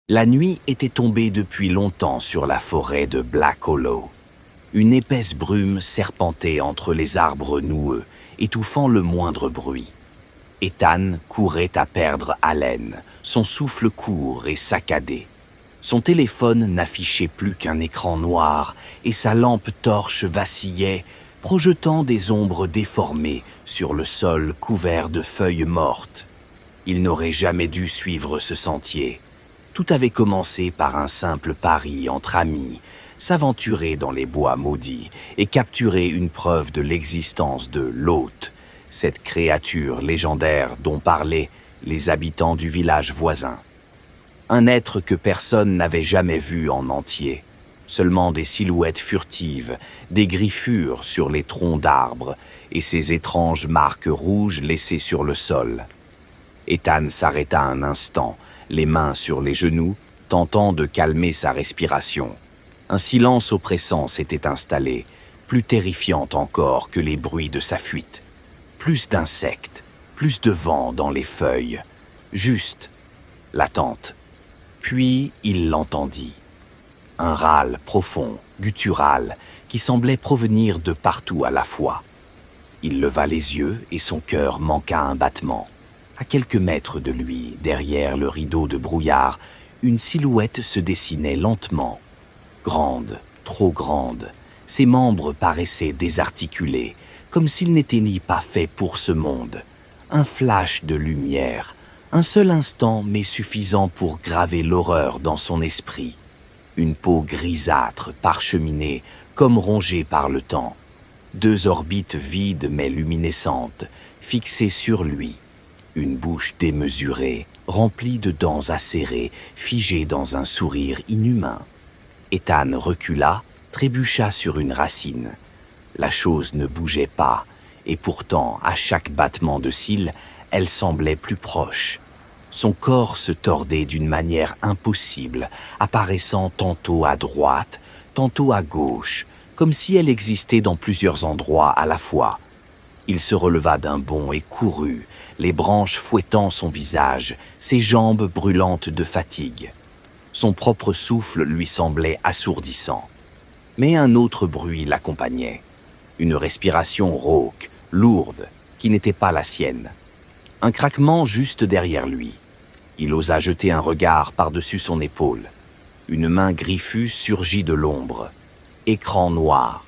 La nuit était tombée depuis longtemps sur la forêt de Black Hollow. Une épaisse brume serpentait entre les arbres noueux, étouffant le moindre bruit. Ethan courait à perdre haleine, son souffle court et saccadé. Son téléphone n'affichait plus qu'un écran noir et sa lampe torche vacillait, projetant des ombres déformées sur le sol couvert de feuilles mortes. Il n'aurait jamais dû suivre ce sentier. Tout avait commencé par un simple pari entre amis, s'aventurer dans les bois maudits et capturer une preuve de l'existence de l'hôte, cette créature légendaire dont parlaient les habitants du village voisin. Un être que personne n'avait jamais vu en entier, seulement des silhouettes furtives, des griffures sur les troncs d'arbres et ces étranges marques rouges laissées sur le sol. Ethan s'arrêta un instant, les mains sur les genoux, tentant de calmer sa respiration. Un silence oppressant s'était installé, plus terrifiant encore que les bruits de sa fuite. Plus d'insectes, plus de vent dans les feuilles. Juste l'attente. Puis il l'entendit. Un râle profond, guttural, qui semblait provenir de partout à la fois. Il leva les yeux et son cœur manqua un battement. À quelques mètres de lui, derrière le rideau de brouillard, une silhouette se dessinait lentement. Grande, trop grande, ses membres paraissaient désarticulés, comme s'ils n'étaient ni pas faits pour ce monde. Un flash de lumière, un seul instant mais suffisant pour graver l'horreur dans son esprit. Une peau grisâtre, parcheminée, comme rongée par le temps. Deux orbites vides mais luminescentes, fixées sur lui. Une bouche démesurée, remplie de dents acérées, figée dans un sourire inhumain. Ethan recula, trébucha sur une racine. La chose ne bougeait pas, et pourtant, à chaque battement de cils, elle semblait plus proche. Son corps se tordait d'une manière impossible, apparaissant tantôt à droite, tantôt à gauche, comme si elle existait dans plusieurs endroits à la fois. Il se releva d'un bond et courut, les branches fouettant son visage, ses jambes brûlantes de fatigue. Son propre souffle lui semblait assourdissant. Mais un autre bruit l'accompagnait. Une respiration rauque, lourde, qui n'était pas la sienne. Un craquement juste derrière lui. Il osa jeter un regard par-dessus son épaule. Une main griffue surgit de l'ombre. Écran noir.